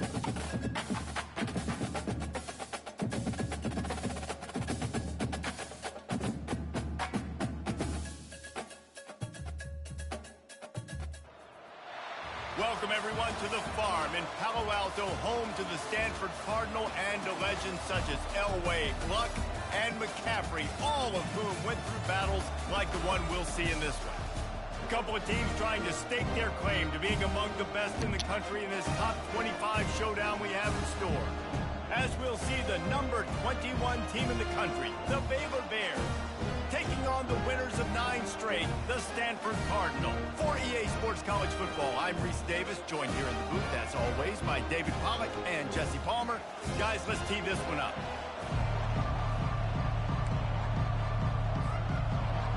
Welcome, everyone, to the farm in Palo Alto, home to the Stanford Cardinal and to legends such as Elway, Luck, and McCaffrey, all of whom went through battles like the one we'll see in this one. A couple of teams trying to stake their claim to being among the best in the country in this top 25 showdown we have in store. As we'll see the number 21 team in the country, the Baylor Bears, taking on the winners of 9 straight, the Stanford Cardinal. For EA Sports College Football, I'm Reese Davis, joined here in the booth, as always, by David Pollack and Jesse Palmer. Guys, let's tee this one up.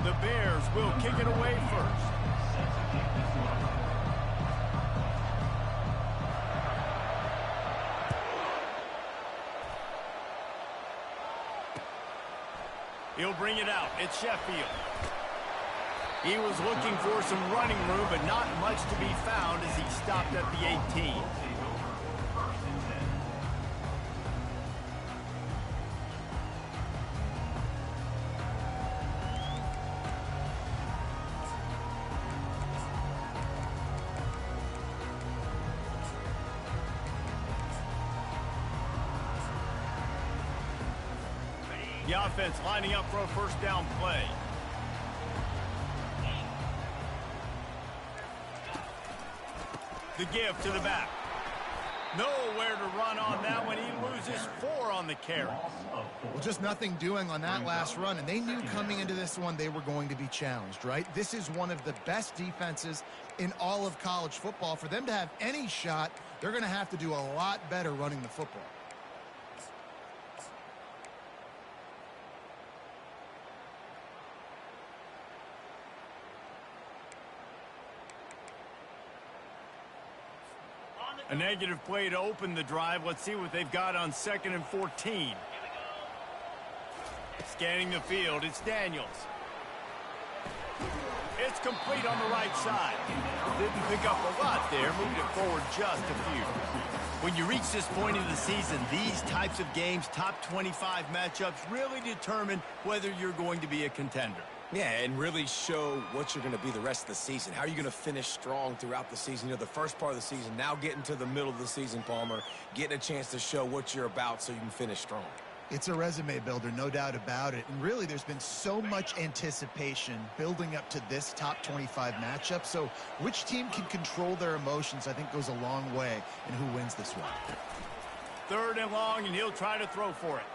The Bears will kick it away first. He'll bring it out. It's Sheffield. He was looking for some running room, but not much to be found as he stopped at the 18. The offense lining up for a first down play. The give to the back. Nowhere to run on that one. He loses 4 on the carry. Well, just nothing doing on that last run, and they knew coming into this one they were going to be challenged, right? This is one of the best defenses in all of college football. For them to have any shot, they're going to have to do a lot better running the football. A negative play to open the drive. Let's see what they've got on 2nd and 14. Scanning the field, it's Daniels. It's complete on the right side. Didn't pick up a lot there, moved it forward just a few. When you reach this point in the season, these types of games, top 25 matchups, really determine whether you're going to be a contender. Yeah, and really show what you're going to be the rest of the season. How are you going to finish strong throughout the season? You know, the first part of the season, now getting to the middle of the season, Palmer, getting a chance to show what you're about so you can finish strong. It's a resume builder, no doubt about it. And really, there's been so much anticipation building up to this top 25 matchup. So which team can control their emotions, I think, goes a long way in who wins this one. 3rd and long, and he'll try to throw for it.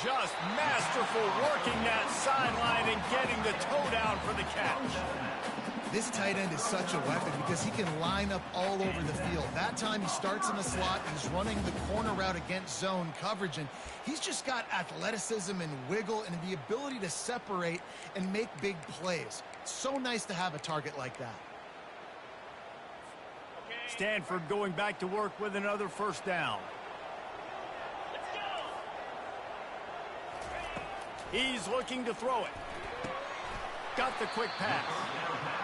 Just masterful working that sideline and getting the toe down for the catch. This tight end is such a weapon because he can line up all over the field. That time he starts in the slot, he's running the corner route against zone coverage, and he's just got athleticism and wiggle and the ability to separate and make big plays. It's so nice to have a target like that. Stanford going back to work with another first down. He's looking to throw it. Got the quick pass.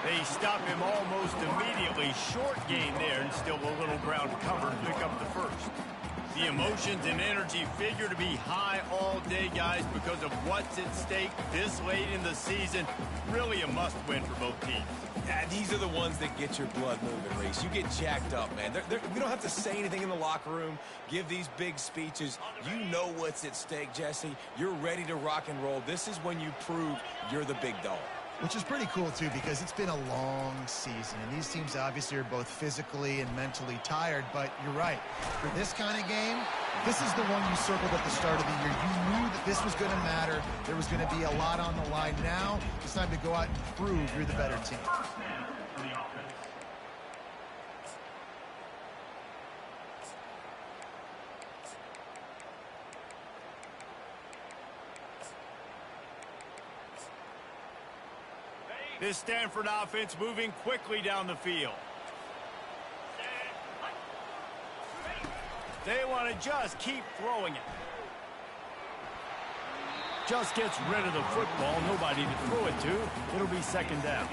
They stop him almost immediately. Short gain there, and still a little ground cover to pick up the first. The emotions and energy figure to be high all day, guys, because of what's at stake this late in the season. Really a must-win for both teams. Yeah, these are the ones that get your blood moving, Reese. You get jacked up, man. We don't have to say anything in the locker room, give these big speeches. You know what's at stake, Jesse. You're ready to rock and roll. This is when you prove you're the big dog. Which is pretty cool, too, because it's been a long season. And these teams obviously are both physically and mentally tired. But you're right. For this kind of game, this is the one you circled at the start of the year. You knew that this was going to matter. There was going to be a lot on the line. Now it's time to go out and prove you're the better team. This Stanford offense moving quickly down the field. They want to just keep throwing it. Just gets rid of the football. Nobody to throw it to. It'll be 2nd down.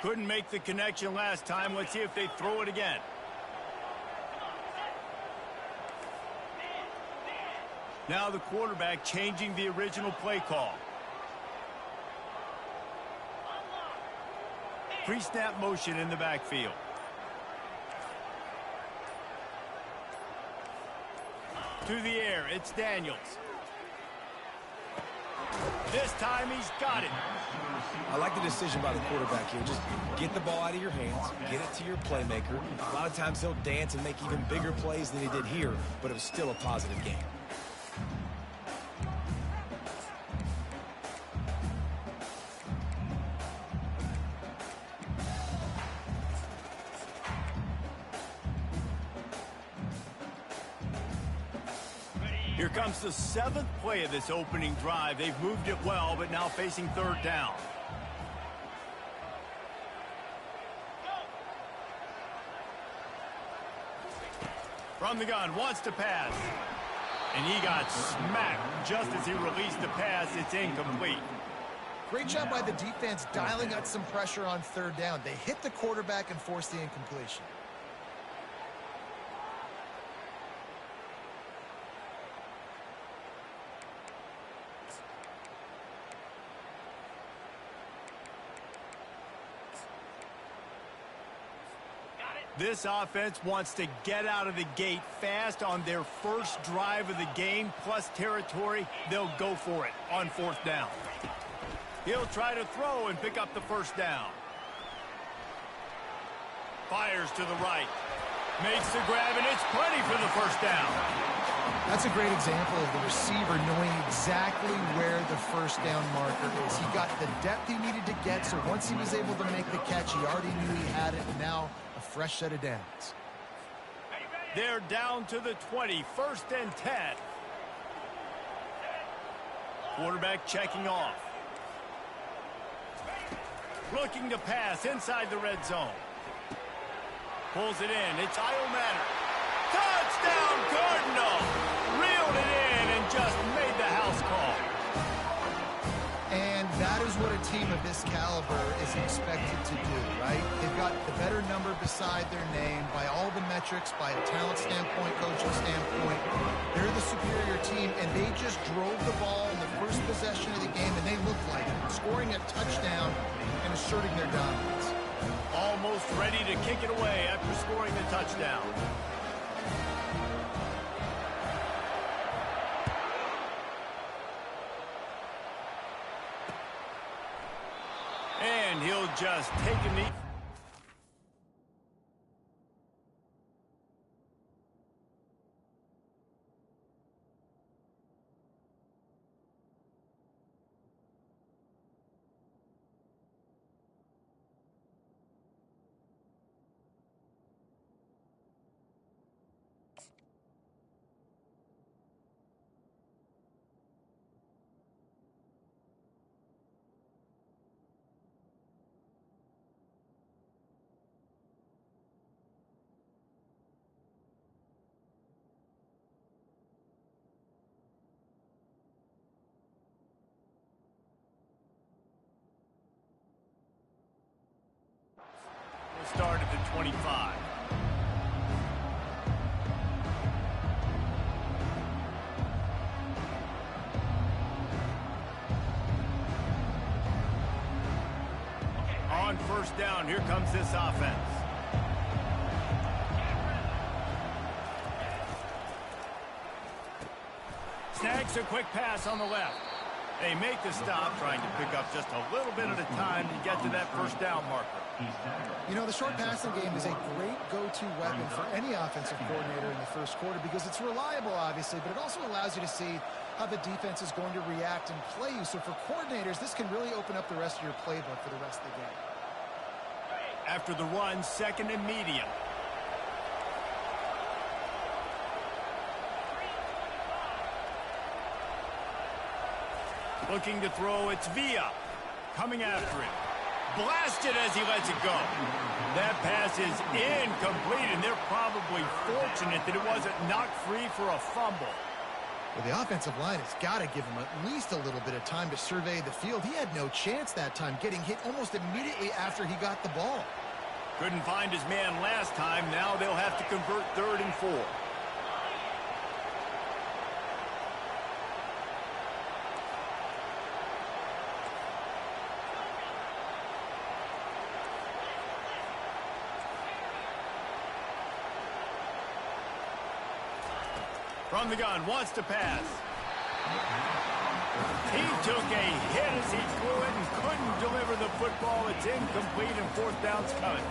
Couldn't make the connection last time. Let's see if they throw it again. Now the quarterback changing the original play call. Pre-snap motion in the backfield. To the air, it's Daniels. This time he's got it. I like the decision by the quarterback here. Just get the ball out of your hands, get it to your playmaker. A lot of times he'll dance and make even bigger plays than he did here, but it was still a positive game. Here comes the 7th play of this opening drive. They've moved it well, but now facing 3rd down. From the gun, wants to pass. And he got smacked just as he released the pass. It's incomplete. Great job by the defense dialing out some pressure on 3rd down. They hit the quarterback and forced the incompletion. This offense wants to get out of the gate fast on their first drive of the game, plus territory. They'll go for it on 4th down. He'll try to throw and pick up the 1st down. Fires to the right. Makes the grab, and it's plenty for the 1st down. That's a great example of the receiver knowing exactly where the 1st down marker is. He got the depth he needed to get, so once he was able to make the catch, he already knew he had it, and now a fresh set of downs. They're down to the 20, 1st and 10. Quarterback checking off. Looking to pass inside the red zone. Pulls it in. It's Iomatter. Touchdown, Cardinal! Reeled it in and just made the house call. And that is what a team of this caliber is expected to do, right? They've got the better number beside their name by all the metrics, by a talent standpoint, coaching standpoint. They're the superior team, and they just drove the ball in the first possession of the game, and they looked like it, scoring a touchdown and asserting their dominance. Almost ready to kick it away after scoring the touchdown. And he'll just take a knee. Start at the 25. On 1st down, here comes this offense. Snags a quick pass on the left. They make the stop, trying to pick up just a little bit at a time to get to that 1st down marker. You know, the short passing game is a great go-to weapon for any offensive coordinator in the 1st quarter because it's reliable, obviously, but it also allows you to see how the defense is going to react and play you. So for coordinators, this can really open up the rest of your playbook for the rest of the game. After the run, 2nd and medium. Looking to throw, it's Villa. Coming after it. Blasted as he lets it go. That pass is incomplete, and they're probably fortunate that it wasn't knocked free for a fumble. Well, the offensive line has got to give him at least a little bit of time to survey the field. He had no chance that time, getting hit almost immediately after he got the ball. Couldn't find his man last time. Now they'll have to convert 3rd and 4. From the gun, wants to pass. He took a hit as he threw it and couldn't deliver the football. It's incomplete and 4th down's cut.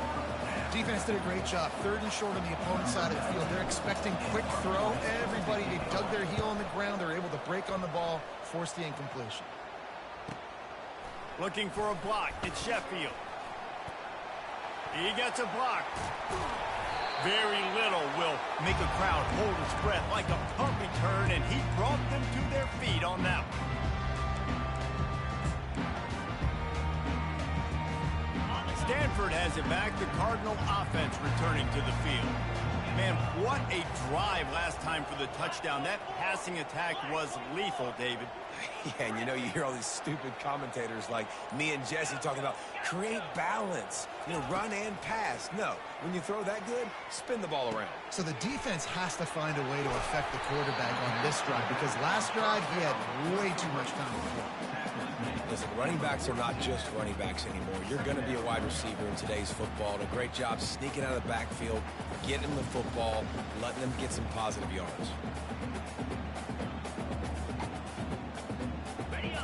Defense did a great job. 3rd and short on the opponent's side of the field. They're expecting quick throw. Everybody, they dug their heel on the ground. They're able to break on the ball, force the incompletion. Looking for a block. It's Sheffield. He gets a block. Very little will make a crowd hold its breath like a punt return, and he brought them to their feet on that one. Stanford has it back. The Cardinal offense returning to the field. Man, what a drive last time for the touchdown. That passing attack was lethal, David. Yeah, and you know, you hear all these stupid commentators like me and Jesse talking about create balance, run and pass. No, when you throw that good, spin the ball around. So the defense has to find a way to affect the quarterback on this drive, because last drive he had way too much time to throw. Listen, running backs are not just running backs anymore. You're going to be a wide receiver in today's football. And a great job sneaking out of the backfield, getting them the football, letting them get some positive yards.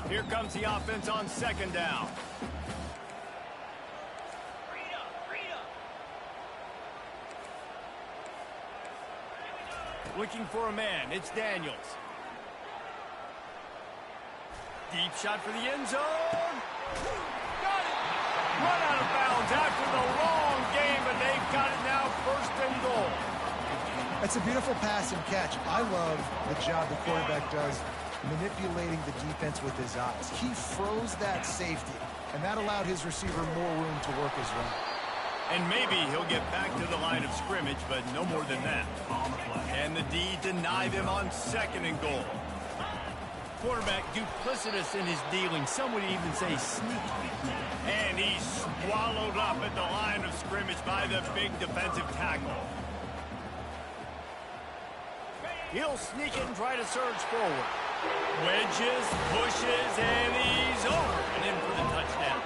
Here comes the offense on 2nd down. Looking for a man. It's Daniels. Deep shot for the end zone. Got it. Run out of bounds after the long game, but they've got it now 1st and goal. That's a beautiful pass and catch. I love the job the quarterback does manipulating the defense with his eyes. He froze that safety, and that allowed his receiver more room to work his route. And maybe he'll get back to the line of scrimmage, but no more than that. And the D denied him on 2nd and goal. Quarterback duplicitous in his dealing. Some would even say sneaky. And he's swallowed up at the line of scrimmage by the big defensive tackle. He'll sneak it and try to surge forward. Wedges, pushes, and he's over and in for the touchdown.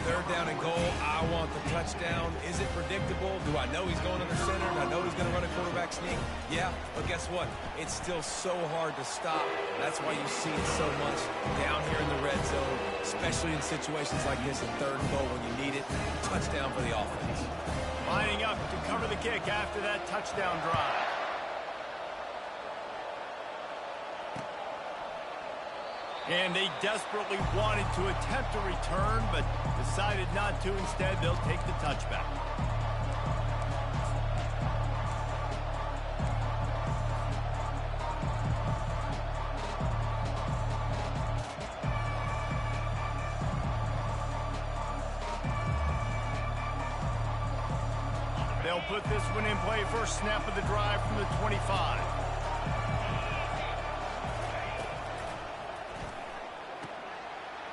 3rd down and goal. I want the touchdown. Is it predictable? Do I know he's going under center? Do I know he's going to run a quarterback sneak? Yeah, but guess what? It's still so hard to stop. That's why you see it so much down here in the red zone, especially in situations like this in 3rd and goal when you need it. Touchdown for the offense. Lining up to cover the kick after that touchdown drive. And they desperately wanted to attempt a return, but decided not to. Instead, they'll take the touchback. They'll put this one in play. First snap of the drive from the 25.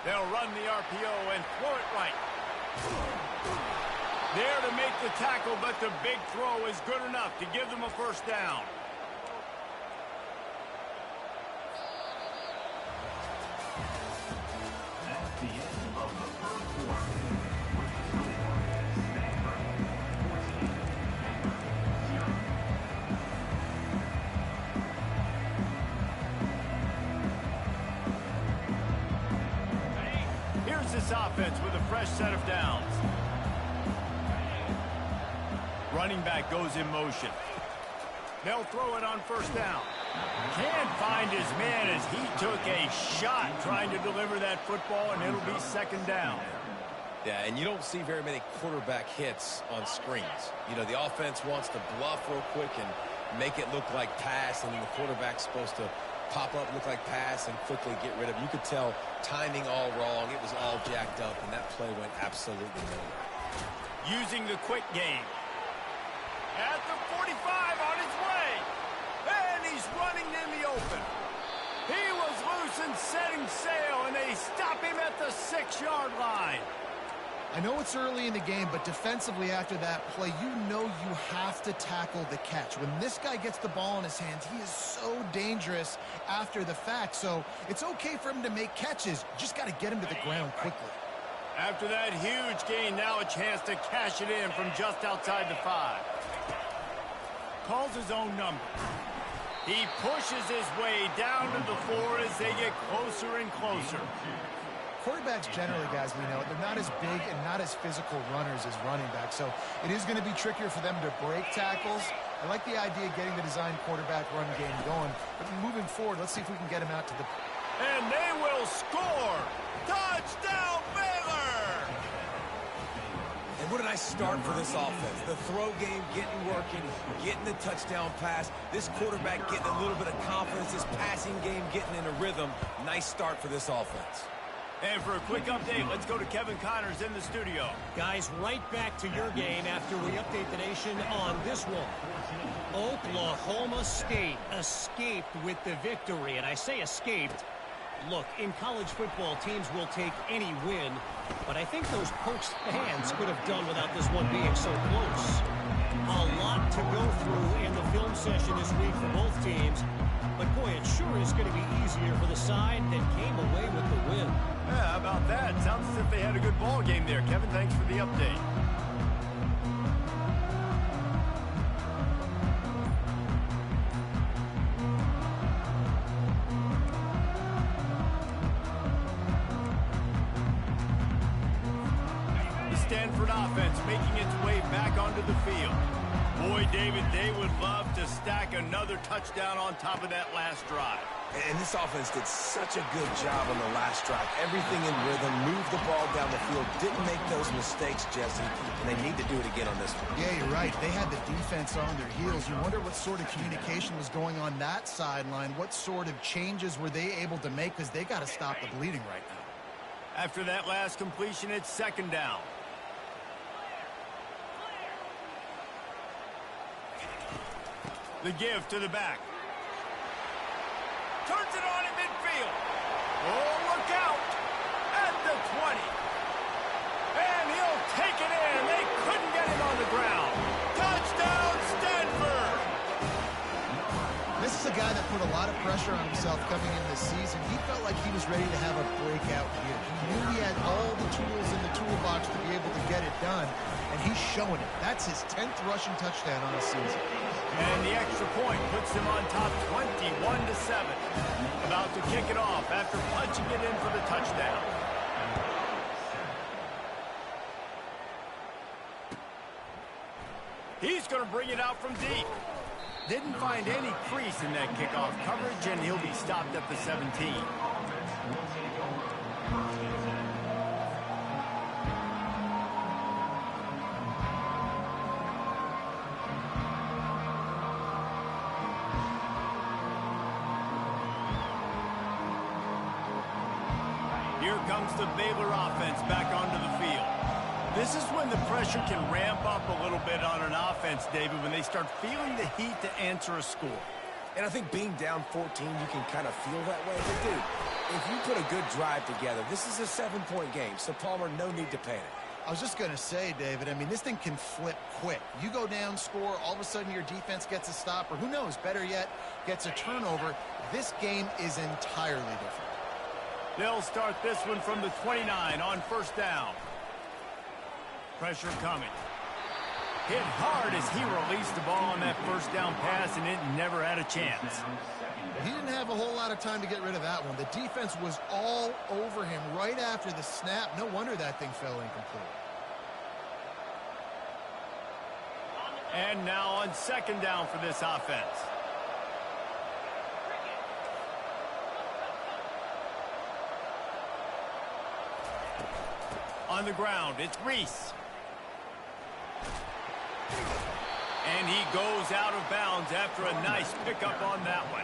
They'll run the RPO and throw it right. There to make the tackle, but the big throw is good enough to give them a 1st down. At the end of the 1st quarter, Here's this offense with a fresh set of downs. Running back goes in motion. They'll throw it on 1st down. Can't find his man as he took a shot trying to deliver that football, and it'll be 2nd down. Yeah, and you don't see very many quarterback hits on screens. The offense wants to bluff real quick and make it look like pass, and then the quarterback's supposed to pop up, look like pass, and quickly get rid of it. You could tell timing all wrong. It was all jacked up, and that play went absolutely nowhere. Using the quick game. At the 45 on his way. And he's running in the open. the 6-yard line. I know it's early in the game, but defensively after that play, you know you have to tackle the catch. When this guy gets the ball in his hands, he is so dangerous after the fact. So it's okay for him to make catches. Just got to get him to the ground quickly. After that huge gain, now a chance to cash it in from just outside the 5. Calls his own number. He pushes his way down to the 4 as they get closer and closer. Quarterbacks generally, guys, we know, they're not as big and not as physical runners as running backs, so it is going to be trickier for them to break tackles. I like the idea of getting the design quarterback run game going, but moving forward, let's see if we can get him out to the... And they will score! Touchdown, Baylor! And what a nice start for this offense. The throw game getting working, getting the touchdown pass. This quarterback getting a little bit of confidence. This passing game getting in a rhythm. Nice start for this offense. And for a quick update, let's go to Kevin Connors in the studio. Guys, right back to your game after we update the nation on this one. Oklahoma State escaped with the victory, and I say escaped. Look, in college football, teams will take any win, but I think those Pokes fans could have done without this one being so close. A lot to go through in the film session this week for both teams, but boy, it sure is going to be easier for the side that came away with the win. Yeah, how about that? Sounds as if they had a good ball game there. Kevin, thanks for the update. The Stanford offense making its way back onto the field. Boy, David, they would love to stack another touchdown on top of that last drive. And this offense did such a good job on the last drive. Everything in rhythm, moved the ball down the field, didn't make those mistakes, Jesse, and they need to do it again on this one. Yeah, you're right. They had the defense on their heels. You wonder what sort of communication was going on that sideline. What sort of changes were they able to make, because they got to stop the bleeding right now. After that last completion, it's 2nd down. The give to the back. Turns it on in midfield. Oh, look out. At the 20. And he'll take it in. They couldn't get him on the ground. Touchdown, Stanford. This is a guy that put a lot of pressure on himself coming into this season. He felt like he was ready to have a breakout year. He knew he had all the tools in the toolbox to be able to get it done, and he's showing it. That's his 10th rushing touchdown on the season. And the extra point puts him on top 21-7. About to kick it off after punching it in for the touchdown. He's going to bring it out from deep. Didn't find any crease in that kickoff coverage, and he'll be stopped at the 17. Here comes the Baylor offense back onto the field. This is when the pressure can ramp up a little bit on an offense, David, when they start feeling the heat to answer a score. And I think being down 14, you can kind of feel that way. But, dude, if you put a good drive together, this is a 7-point game. So, Palmer, no need to panic. I was just going to say, David, I mean, this thing can flip quick. You go down, score, all of a sudden your defense gets a stop, or who knows, better yet, gets a turnover. This game is entirely different. They'll start this one from the 29 on 1st down. Pressure coming. Hit hard as he released the ball on that 1st down pass, and it never had a chance. He didn't have a whole lot of time to get rid of that one. The defense was all over him right after the snap. No wonder that thing fell incomplete. And now on 2nd down for this offense. On the ground, it's Reese. And he goes out of bounds after a nice pickup on that one.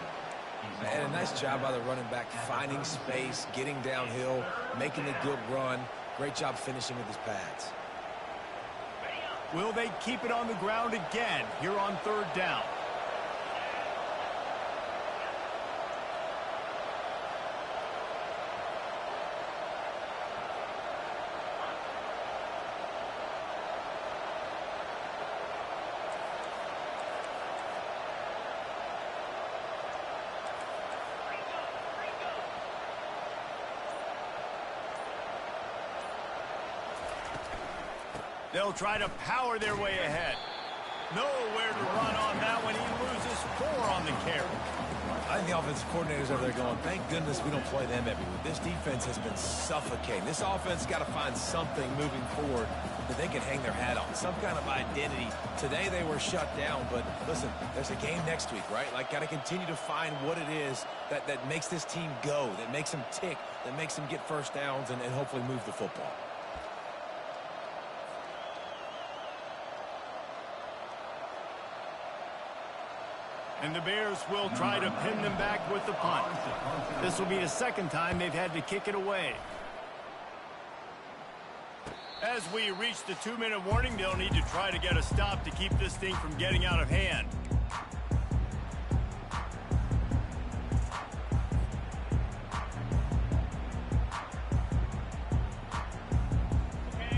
And a nice job by the running back, finding space, getting downhill, making a good run. Great job finishing with his pads. Will they keep it on the ground again here on 3rd down? They'll try to power their way ahead. Nowhere to run on that one. He loses 4 on the carry. I think the offensive coordinators over there going, thank goodness we don't play them every week. This defense has been suffocating. This offense got to find something moving forward that they can hang their hat on, some kind of identity. Today they were shut down, but listen, there's a game next week, right? Like, got to continue to find what it is that makes this team go, that makes them tick, that makes them get first downs and hopefully move the football. And the Bears will try to pin them back with the punt. This will be the second time they've had to kick it away. As we reach the 2-minute warning, they'll need to try to get a stop to keep this thing from getting out of hand.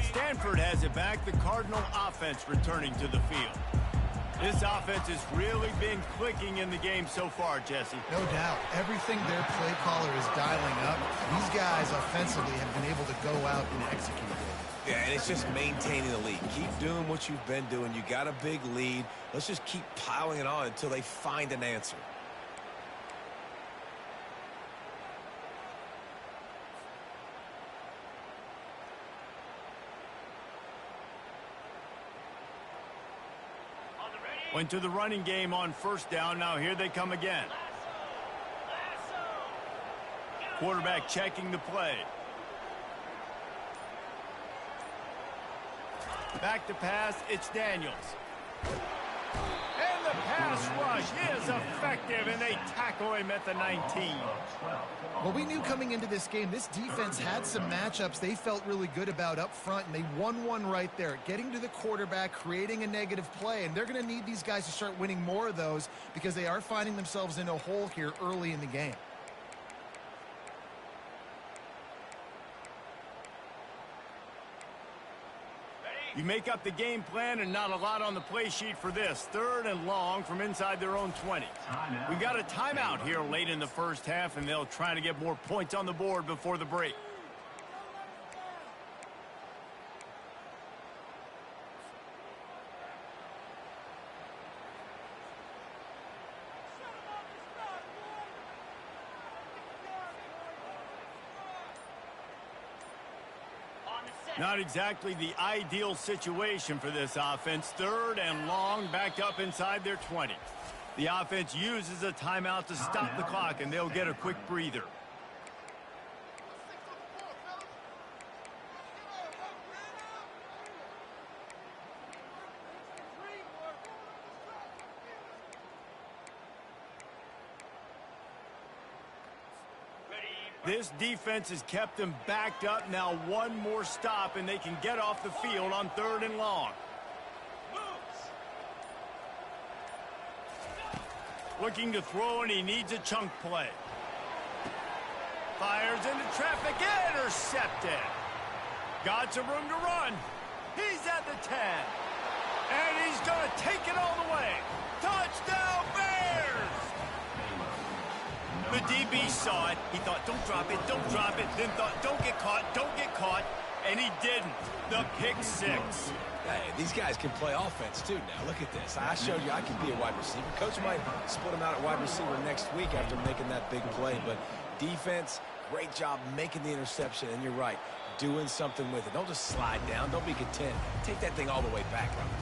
Stanford has it back. The Cardinal offense returning to the field. This offense has really been clicking in the game so far, Jesse. No doubt. Everything their play caller is dialing up, these guys offensively have been able to go out and execute it. Yeah, and it's just maintaining the lead. Keep doing what you've been doing. You got a big lead. Let's just keep piling it on until they find an answer. Went to the running game on first down. Now here they come again. Quarterback checking the play. Back to pass, it's Daniels. And the pass rush is effective, and they tackle him at the 19. Well, we knew coming into this game, this defense had some matchups they felt really good about up front, and they won one right there, getting to the quarterback, creating a negative play, and they're going to need these guys to start winning more of those because they are finding themselves in a hole here early in the game. You make up the game plan and not a lot on the play sheet for this. 3rd and long from inside their own 20. We've got a timeout here late in the first half, and they'll try to get more points on the board before the break. Not exactly the ideal situation for this offense. 3rd and long, backed up inside their 20. The offense uses a timeout to stop the clock, and they'll get a quick breather. This defense has kept them backed up. Now one more stop, and they can get off the field on 3rd and long. Looking to throw, and he needs a chunk play. Fires into traffic, intercepted. Got some room to run. He's at the 10. And he's going to take it all the way. Touchdown, Bears! The DB saw it. He thought, don't drop it, don't drop it. Then thought, don't get caught. And he didn't. The pick 6. Hey, these guys can play offense, too, now. Look at this. I showed you I can be a wide receiver. Coach might split him out at wide receiver next week after making that big play. But defense, great job making the interception. And you're right, doing something with it. Don't just slide down. Don't be content. Take that thing all the way back, Robert.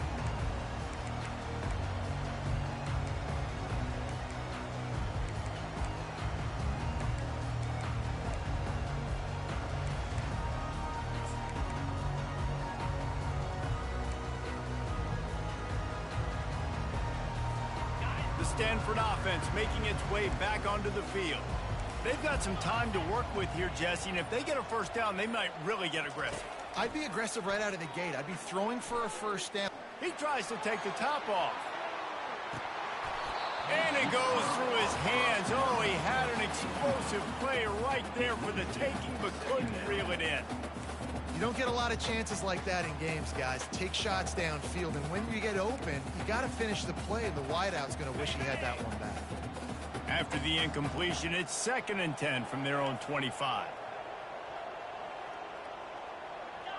Stanford offense making its way back onto the field. They've got some time to work with here, Jesse, and if they get a first down, they might really get aggressive. I'd be aggressive right out of the gate. I'd be throwing for a first down. He tries to take the top off. And it goes through his hands. Oh, he had an explosive play right there for the taking, but couldn't reel it in. You don't get a lot of chances like that in games, guys. Take shots downfield, and when you get open, you got to finish the play, and the wideout's going to wish he had that one back. After the incompletion, it's 2nd and 10 from their own 25.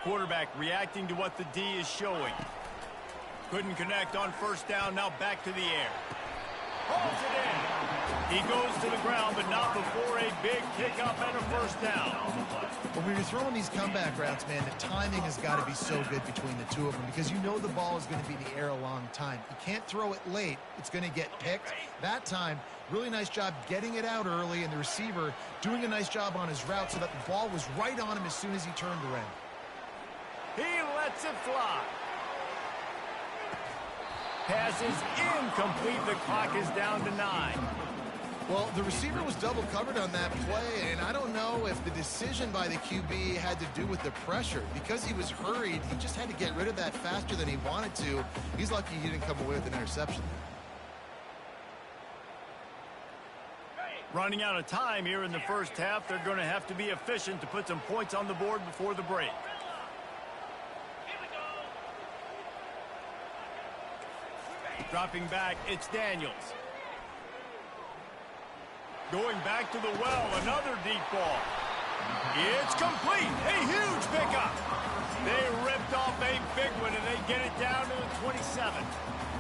quarterback reacting to what the D is showing. Couldn't connect on first down. Now back to the air. Holds it in. He goes to the ground, but not before a big pickup and a first down. When you're throwing these comeback routes, man, the timing has got to be so good between the two of them because you know the ball is going to be in the air a long time. You can't throw it late. It's going to get picked. That time, really nice job getting it out early, and the receiver doing a nice job on his route so that the ball was right on him as soon as he turned around. He lets it fly. Pass is incomplete. The clock is down to 9. Well, the receiver was double covered on that play, and I don't know if the decision by the QB had to do with the pressure. Because he was hurried, he just had to get rid of that faster than he wanted to. He's lucky he didn't come away with an interception. Running out of time here in the first half, they're going to have to be efficient to put some points on the board before the break. Dropping back, it's Daniels. Going back to the well, another deep ball. It's complete, a huge pickup. They ripped off a big one, and they get it down to the 27.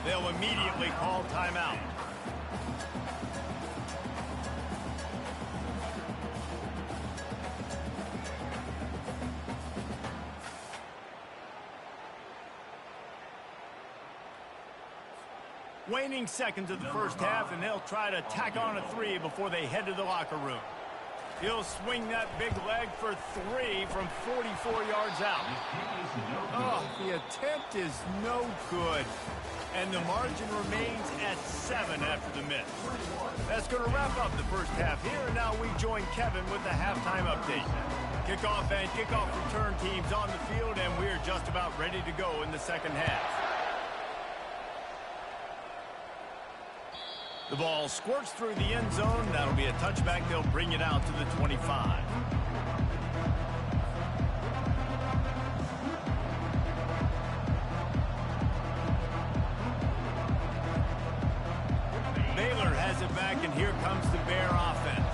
They'll immediately call timeout. Waning seconds of the first half, and they'll try to tack on a 3 before they head to the locker room. He'll swing that big leg for 3 from 44 yards out. Oh, the attempt is no good. And the margin remains at 7 after the miss. That's going to wrap up the first half here, and now we join Kevin with the halftime update. Kickoff and kickoff return teams on the field, and we're just about ready to go in the second half. The ball squirts through the end zone. That'll be a touchback. They'll bring it out to the 25. Baylor has it back, and here comes the Bear offense.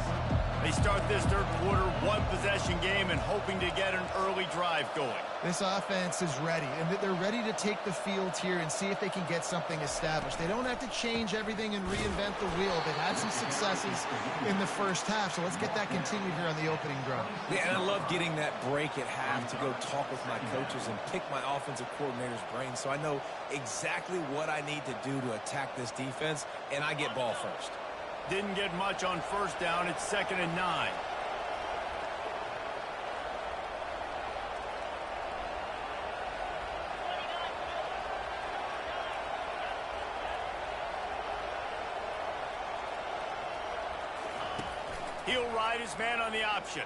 They start this third quarter, one-possession game, and hoping to get an early drive going. This offense is ready, and they're ready to take the field here and see if they can get something established. They don't have to change everything and reinvent the wheel. They've had some successes in the first half, so let's get that continued here on the opening drive. Yeah, and I love getting that break at half to go talk with my coaches and pick my offensive coordinator's brain so I know exactly what I need to do to attack this defense, and I get ball first. Didn't get much on first down. It's 2nd and 9. He'll ride his man on the option.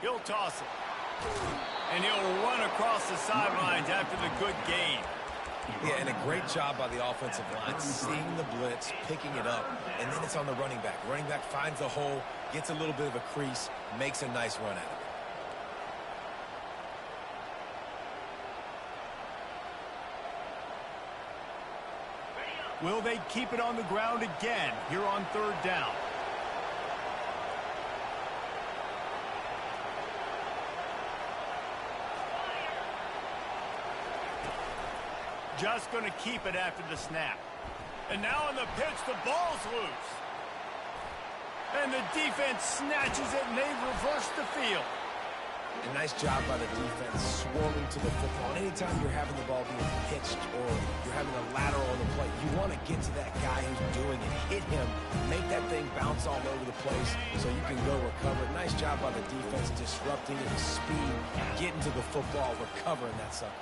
He'll toss it. And he'll run across the sidelines after the good gain. Yeah, and a great job by the offensive line, seeing the blitz, picking it up, and then it's on the running back. Running back finds the hole, gets a little bit of a crease, makes a nice run at it. Will they keep it on the ground again here on 3rd down? Just going to keep it after the snap. And now on the pitch, the ball's loose. And the defense snatches it, and they reverse the field. A nice job by the defense, swarming to the football. Anytime you're having the ball being pitched or you're having a lateral on the play, you want to get to that guy who's doing it, hit him, make that thing bounce all over the place so you can go recover. Nice job by the defense, disrupting it with speed, getting to the football, recovering that sucker.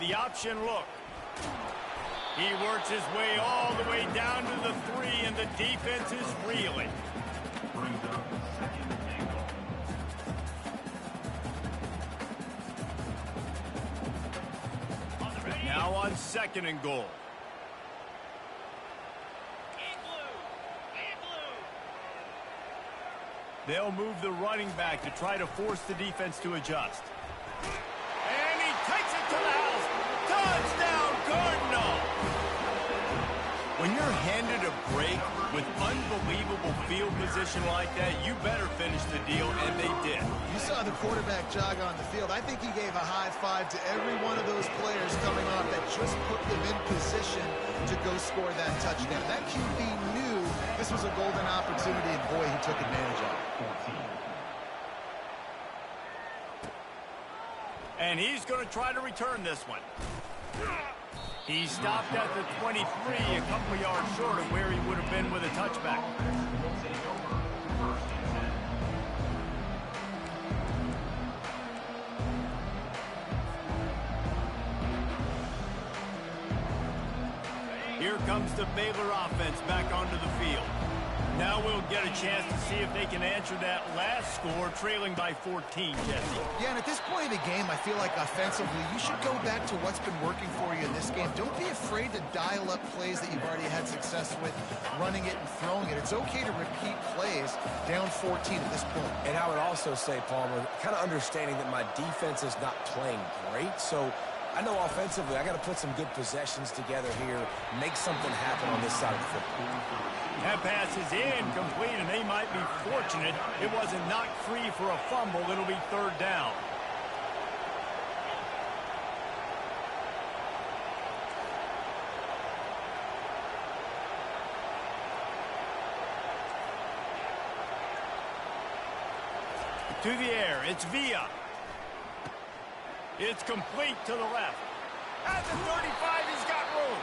The option look. He works his way all the way down to the 3, and the defense is reeling. Brings up 2nd and goal. Now on 2nd and goal. They'll move the running back to try to force the defense to adjust. And he takes it to the house. Touchdown, Cardinal! When you're handed a break With unbelievable field position like that, you better finish the deal, and they did. You saw the quarterback jog on the field. I think he gave a high five to every one of those players coming off that just put them in position to go score that touchdown. That QB knew this was a golden opportunity, and boy, he took advantage of it. And he's going to try to return this one. He stopped at the 23, a couple of yards short of where he would have been with a touchback. Here comes the Baylor offense back onto the field. Now we'll get a chance to see if they can answer that last score, trailing by 14, Jesse. Yeah, and at this point in the game, I feel like offensively, you should go back to what's been working for you in this game. Don't be afraid to dial up plays that you've already had success with, running it and throwing it. It's okay to repeat plays down 14 at this point. And I would also say, Palmer, kind of understanding that my defense is not playing great, so I know offensively I got to put some good possessions together here, make something happen on this side of the football. That pass is incomplete, and they might be fortunate it wasn't knocked free for a fumble. It'll be third down. To the air, it's Villa. It's complete to the left. At the 35, he's got room.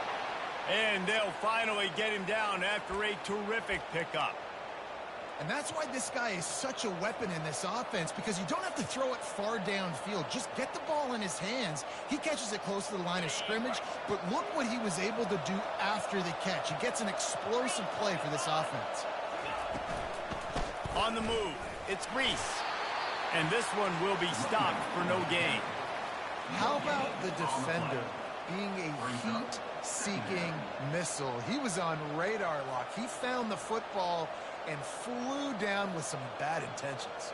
And they'll finally get him down after a terrific pickup. And that's why this guy is such a weapon in this offense, because you don't have to throw it far downfield. Just get the ball in his hands. He catches it close to the line of scrimmage, but look what he was able to do after the catch. He gets an explosive play for this offense. On the move, it's Reese. And this one will be stopped for no gain. How about the defender being a heat-seeking missile? He was on radar lock. He found the football and flew down with some bad intentions.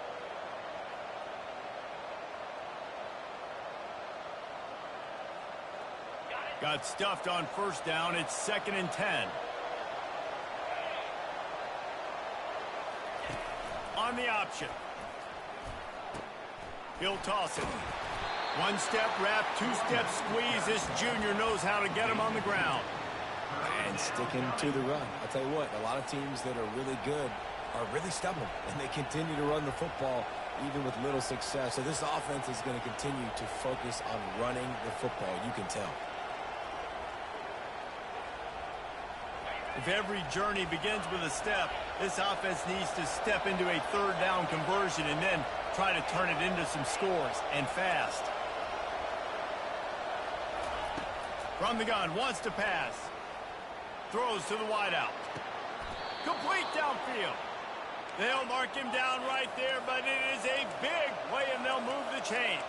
Got stuffed on first down. It's 2nd and 10. On the option. He'll toss it. One step wrap, two-step squeeze. This junior knows how to get him on the ground. And sticking to the run. I'll tell you what, a lot of teams that are really good are really stubborn, and they continue to run the football even with little success. So this offense is going to continue to focus on running the football, you can tell. If every journey begins with a step, this offense needs to step into a third down conversion and then try to turn it into some scores, and fast. From the gun, wants to pass. Throws to the wideout. Complete downfield. They'll mark him down right there, but it is a big play, and they'll move the chains.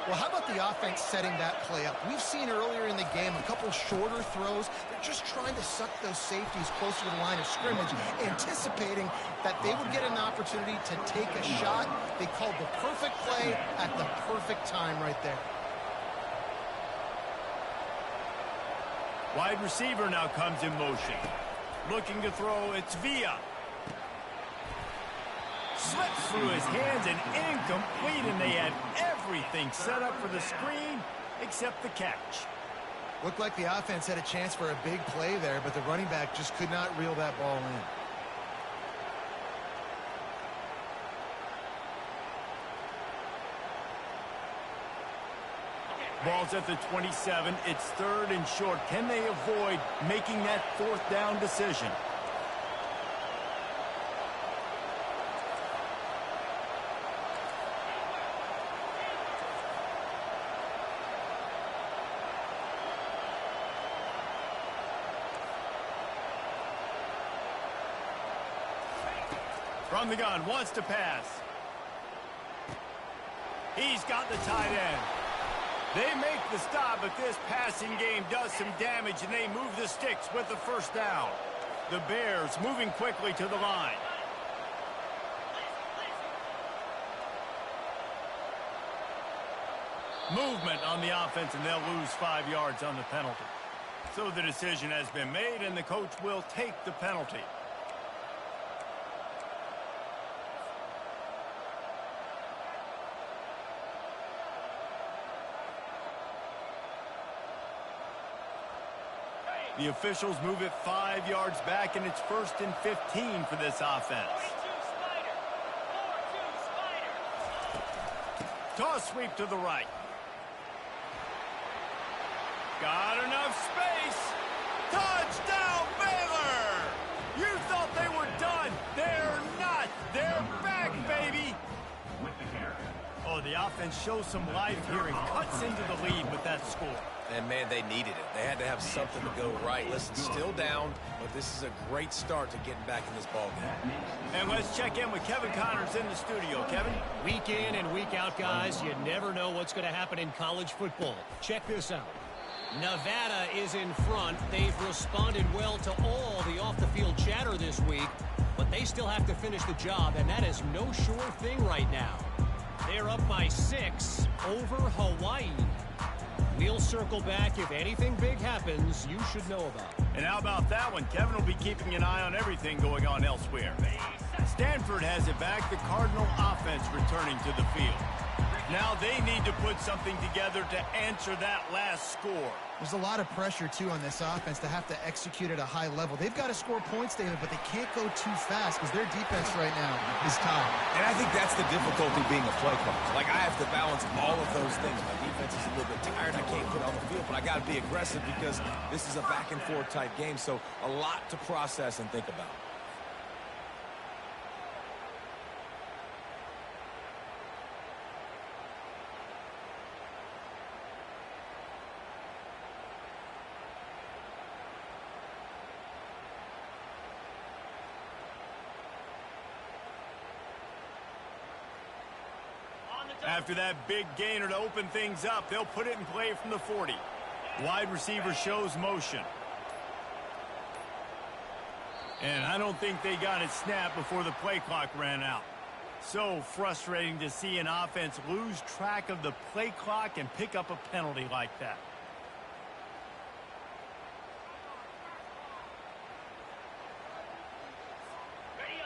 Well, how about the offense setting that play up? We've seen earlier in the game a couple shorter throws. They're just trying to suck those safeties closer to the line of scrimmage, anticipating that they would get an opportunity to take a shot. They called the perfect play at the perfect time right there. Wide receiver now comes in motion. Looking to throw, it's Villa. Slips through his hands and incomplete, and they had everything set up for the screen except the catch. Looked like the offense had a chance for a big play there, but the running back just could not reel that ball in. Ball's at the 27. It's 3rd and short. Can they avoid making that 4th down decision? From the gun, wants to pass. He's got the tight end. They make the stop, but this passing game does some damage, and they move the sticks with the 1st down. The Bears moving quickly to the line. Movement on the offense, and they'll lose 5 yards on the penalty. So the decision has been made, and the coach will take the penalty. The officials move it 5 yards back, and it's 1st and 15 for this offense. Toss sweep to the right. Got enough space. Touchdown, Baylor! You thought they were done. They're not. They're back, baby. Oh, the offense shows some life here and cuts into the lead with that score. And, man, they needed it. They had to have something to go right. Listen, still down, but this is a great start to getting back in this ballgame. And let's check in with Kevin Connors in the studio. Kevin? Week in and week out, guys, you never know what's going to happen in college football. Check this out. Nevada is in front. They've responded well to all the off-the-field chatter this week, but they still have to finish the job, and that is no sure thing right now. They're up by 6 over Hawaii. We'll circle back. If anything big happens, you should know about it. And how about that one? Kevin will be keeping an eye on everything going on elsewhere. Stanford has it back. The Cardinal offense returning to the field. Now they need to put something together to answer that last score. There's a lot of pressure, too, on this offense to have to execute at a high level. They've got to score points, David, but they can't go too fast because their defense right now is tired. And I think that's the difficulty being a play caller. Like, I have to balance all of those things. My defense is a little bit tired. I can't put on the field, but I got to be aggressive because this is a back-and-forth type game, so a lot to process and think about. After that big gainer to open things up, they'll put it in play from the 40. Wide receiver shows motion. And I don't think they got it snapped before the play clock ran out. So frustrating to see an offense lose track of the play clock and pick up a penalty like that.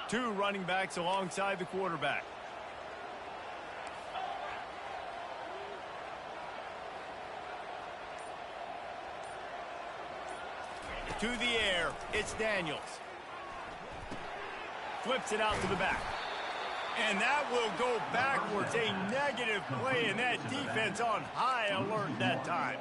Two running backs alongside the quarterback. To the air, it's Daniels. Flips it out to the back. And that will go backwards. A negative play, and that defense on high alert that time.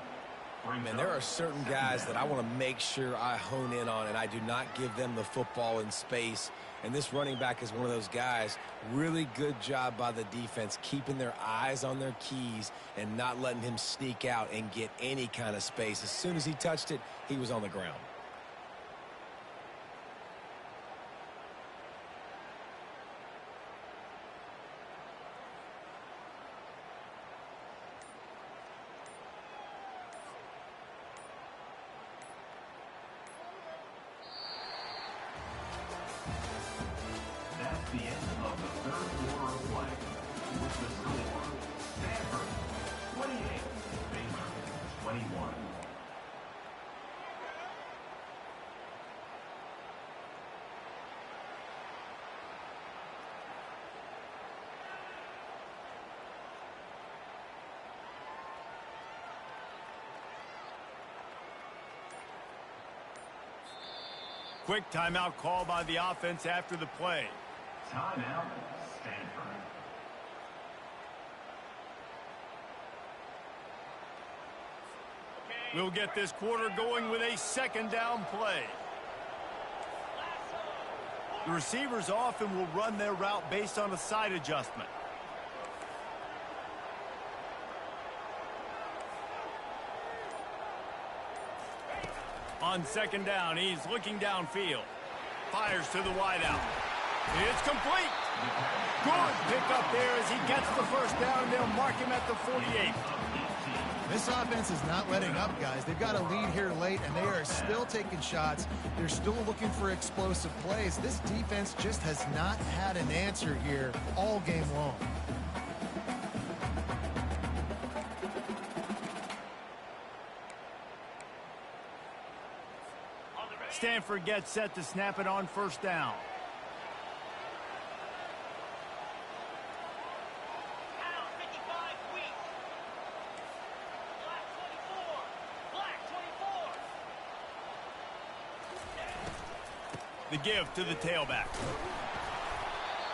Man, there are certain guys that I want to make sure I hone in on, and I do not give them the football in space. And this running back is one of those guys. Really good job by the defense, keeping their eyes on their keys and not letting him sneak out and get any kind of space. As soon as he touched it, he was on the ground. The end of the third quarter of play. With the score, Stanford 28, Baylor 21. Quick timeout call by the offense after the play. Timeout, Stanford. We'll get this quarter going with a second down play. The receivers often will run their route based on a side adjustment. On second down, he's looking downfield. Fires to the wideout. It's complete. Good pick up there as he gets the first down. They'll mark him at the 48. This offense is not letting up, guys. They've got a lead here late, and they are still taking shots. They're still looking for explosive plays. This defense just has not had an answer here all game long. Stanford gets set to snap it on first down. The give to the tailback.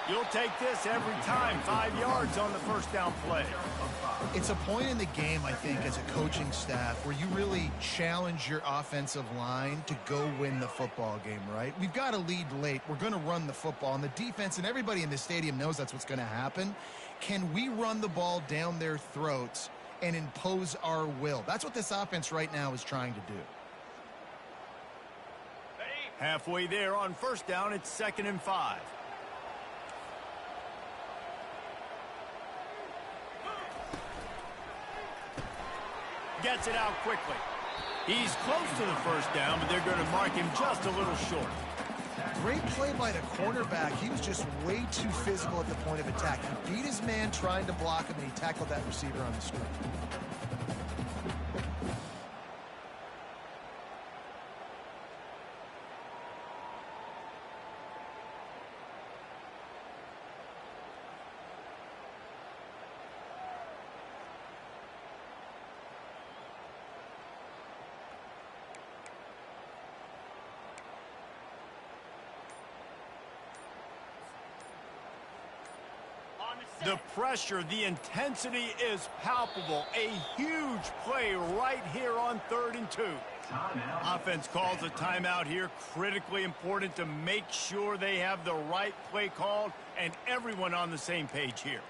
You'll take this every time. 5 yards on the first down play. It's a point in the game, I think, as a coaching staff where you really challenge your offensive line to go win the football game, right? We've got to lead late. We're going to run the football. And the defense and everybody in the stadium knows that's what's going to happen. Can we run the ball down their throats and impose our will? That's what this offense right now is trying to do. Halfway there on first down, it's 2nd and 5. Gets it out quickly. He's close to the first down, but they're going to mark him just a little short. Great play by the cornerback. He was just way too physical at the point of attack. He beat his man trying to block him, and he tackled that receiver on the screen. The pressure, the intensity is palpable. A huge play right here on 3rd and 2. Offense calls a timeout here. Critically important to make sure they have the right play called and everyone on the same page here.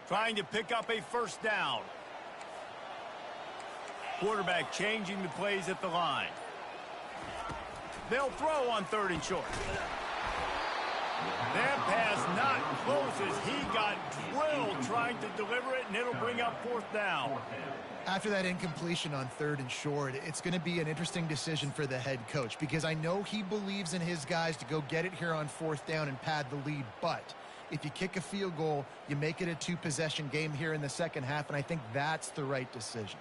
Trying to pick up a first down. Quarterback changing the plays at the line. They'll throw on 3rd and short. That pass not close as he got drilled trying to deliver it, and it'll bring up 4th down. After that incompletion on 3rd and short, it's going to be an interesting decision for the head coach because I know he believes in his guys to go get it here on 4th down and pad the lead, but if you kick a field goal, you make it a 2-possession game here in the second half, and I think that's the right decision.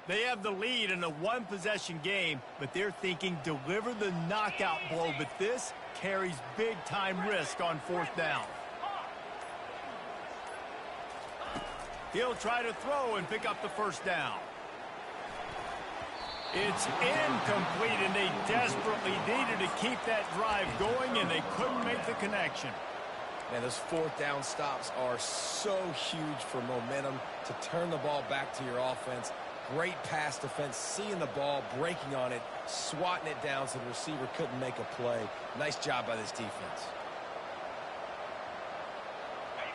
They have the lead in a 1-possession game, but they're thinking deliver the knockout blow, but this carries big-time risk on 4th down. He'll try to throw and pick up the first down. It's incomplete, and they desperately needed to keep that drive going, and they couldn't make the connection. Man, those 4th down stops are so huge for momentum to turn the ball back to your offense. Great pass defense, seeing the ball, breaking on it, swatting it down so the receiver couldn't make a play. Nice job by this defense.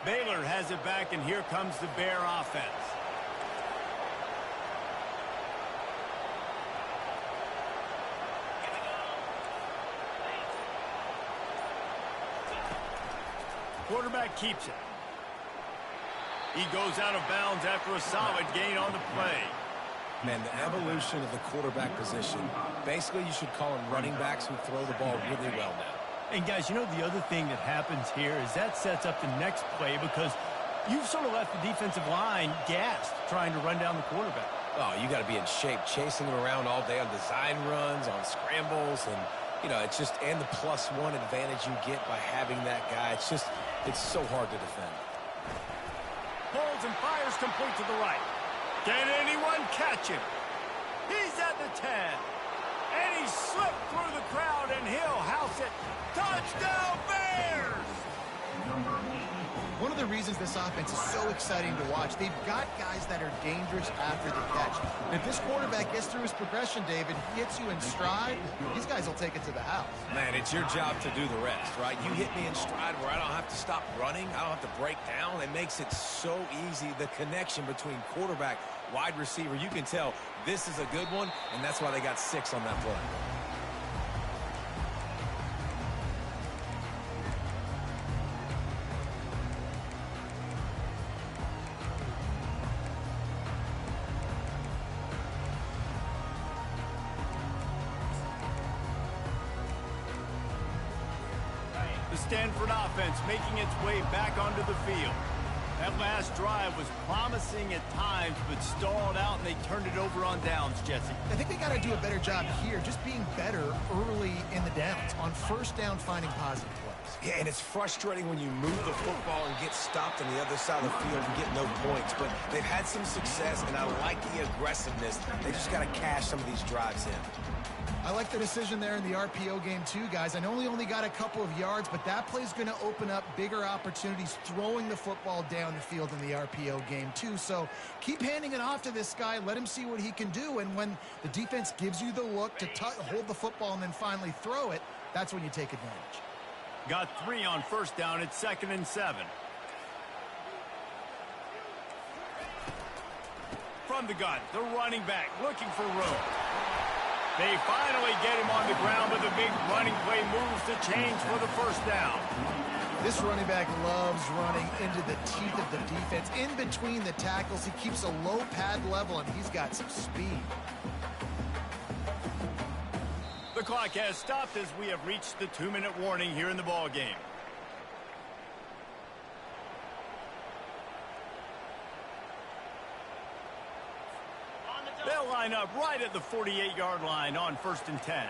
Baylor has it back, and here comes the Bear offense. Quarterback keeps it. He goes out of bounds after a solid gain on the play. Man, the evolution of the quarterback position, basically you should call them running backs who throw the ball really well now. And guys, you know the other thing that happens here is that sets up the next play because you've sort of left the defensive line gassed trying to run down the quarterback. Oh, you got to be in shape, chasing him around all day on design runs, on scrambles, and, you know, it's just, and the +1 advantage you get by having that guy. It's just, it's so hard to defend. Pulls and fires complete to the right. Can anyone catch him? He's at the 10. And he slipped through the crowd, and he'll house it. Touchdown, Bears! Number 84. one of the reasons this offense is so exciting to watch, they've got guys that are dangerous after the catch. And if this quarterback gets through his progression, David, hits you in stride, these guys will take it to the house. Man, it's your job to do the rest, right? You hit me in stride where I don't have to stop running. I don't have to break down. It makes it so easy. The connection between quarterback, wide receiver, you can tell this is a good one, and that's why they got 6 on that play. The Stanford offense making its way back onto the field. That last drive was promising at times, but stalled out, and they turned it over on downs, Jesse. I think they got to do a better job here, just being better early in the downs, on first down, finding positive plays. Yeah, and it's frustrating when you move the football and get stopped on the other side of the field and get no points. But they've had some success, and I like the aggressiveness. They just got to cash some of these drives in. I like the decision there in the RPO game too, guys. I know he only got a couple of yards, but that play's going to open up bigger opportunities throwing the football down the field in the RPO game too. So keep handing it off to this guy. Let him see what he can do. And when the defense gives you the look to hold the football and then finally throw it, that's when you take advantage. Got 3 on first down. It's 2nd and 7. From the gun, the running back looking for room. They finally get him on the ground, but the big running play moves the chains for the first down. This running back loves running into the teeth of the defense. In between the tackles, he keeps a low pad level, and he's got some speed. The clock has stopped as we have reached the 2-minute warning here in the ball game. They'll line up right at the 48-yard line on 1st and 10.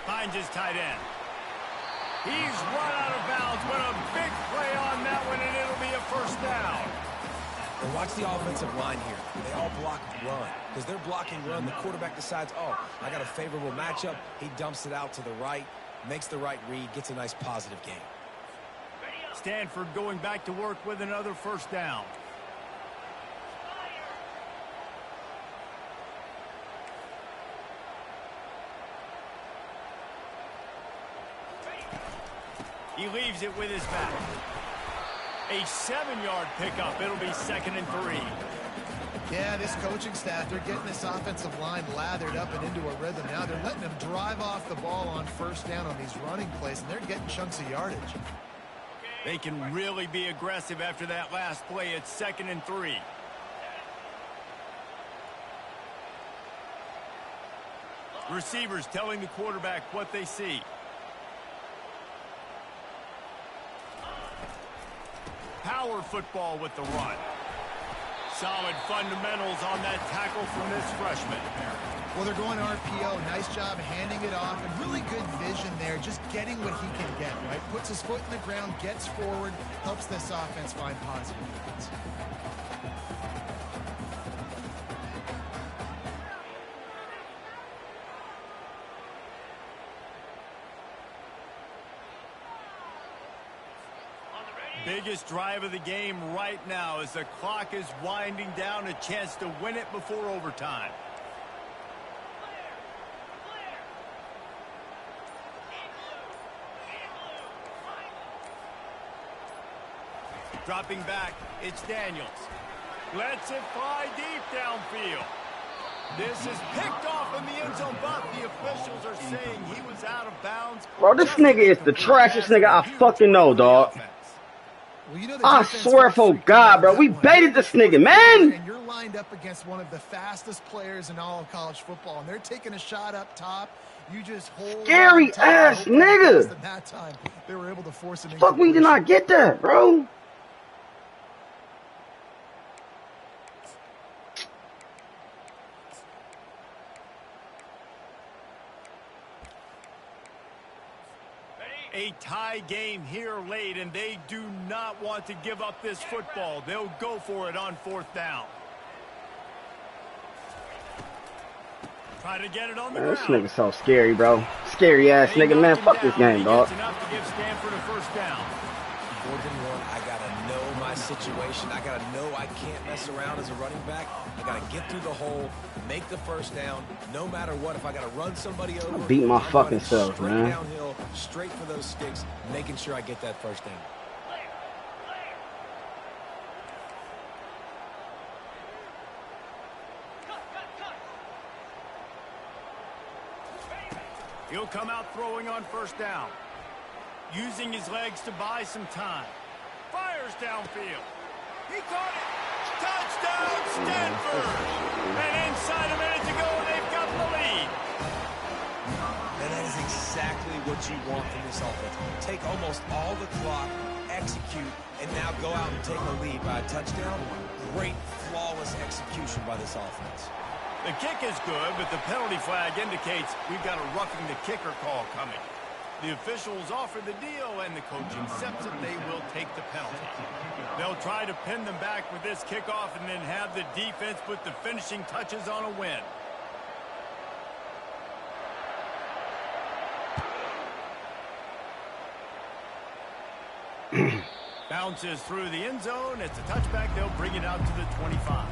Finds his tight end. He's run out of bounds, but a big play on that one, and it'll be a first down. Well, watch the offensive line here. They all block run. Because they're blocking run, the quarterback decides, oh, I got a favorable matchup. He dumps it out to the right, makes the right read, gets a nice positive gain. Stanford going back to work with another first down. He leaves it with his back. A 7-yard pickup. It'll be 2nd and 3. Yeah, this coaching staff, they're getting this offensive line lathered up and into a rhythm. Now they're letting them drive off the ball on first down on these running plays, and they're getting chunks of yardage. They can really be aggressive after that last play. It's 2nd and 3. Receivers telling the quarterback what they see. Power football with the run. Solid fundamentals on that tackle from this freshman. Well, they're going RPO. Nice job handing it off, and really good vision there, just getting what he can get, right? Puts his foot in the ground, gets forward, helps this offense find positive points. Biggest drive of the game right now as the clock is winding down, a chance to win it before overtime. Dropping back, it's Daniels. Lets it fly deep downfield. This is picked off in the end zone, but the officials are saying he was out of bounds. Bro, this nigga is the trashiest nigga I fucking know, dog. Well, you know, I swear for God, bro, we baited this nigga, man. And you're lined up against one of the fastest players in all of college football, and they're taking a shot up top. You just hold scary ass nigga. And that time, they were able to force it. Fuck, we did not get that, bro. A tie game here late, and they do not want to give up this football. They'll go for it on 4th down. Try to get it on the Man, this ground. nigga so scary, bro. Scary ass They nigga, man. knocked him Fuck this down. game, He dog. gets enough to give Stanford a first down. 4th and 1, I got to know my situation. I got to know I can't mess around as a running back. I got to get through the hole, make the first down, no matter what. If I got to run somebody over, Beat my I'm fucking running self, straight man. downhill, straight for those sticks, making sure I get that first down. He'll come out throwing on first down. Using his legs to buy some time. Fires downfield. He caught it. Touchdown, Stanford! And inside a minute to go, they've got the lead. And that is exactly what you want from this offense. Take almost all the clock, execute, and now go out and take the lead by a touchdown. Great, flawless execution by this offense. The kick is good, but the penalty flag indicates we've got a roughing the kicker call coming. The officials offer the deal, and the coach accepts it. They will take the penalty. They'll try to pin them back with this kickoff and then have the defense put the finishing touches on a win. Bounces through the end zone. It's a touchback. They'll bring it out to the 25.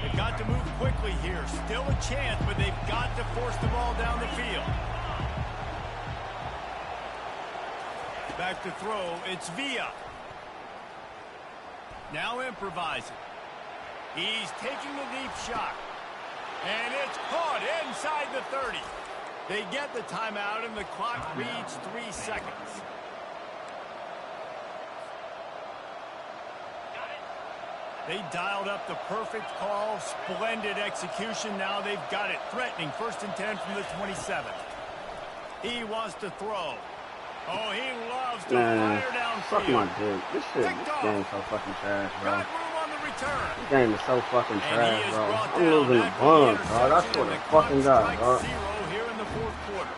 They've got to move quickly here. Still a chance, but they've got to force the ball down the field. Back to throw. It's Villa. Now improvising. He's taking a deep shot. And it's caught inside the 30. They get the timeout, and the clock reads 3 seconds. They dialed up the perfect call. Splendid execution. Now they've got it. Threatening 1st and 10 from the 27. He wants to throw. Oh, he loves to fire downfield. Fuck my dick. This game's so fucking trash, bro. Got room on the return. This game is so fucking And he trash, is bro. brought I'm down losing the at bun, interception, dog. I swear and to the fucking clock God, strikes dog. 0 here in the 4th quarter.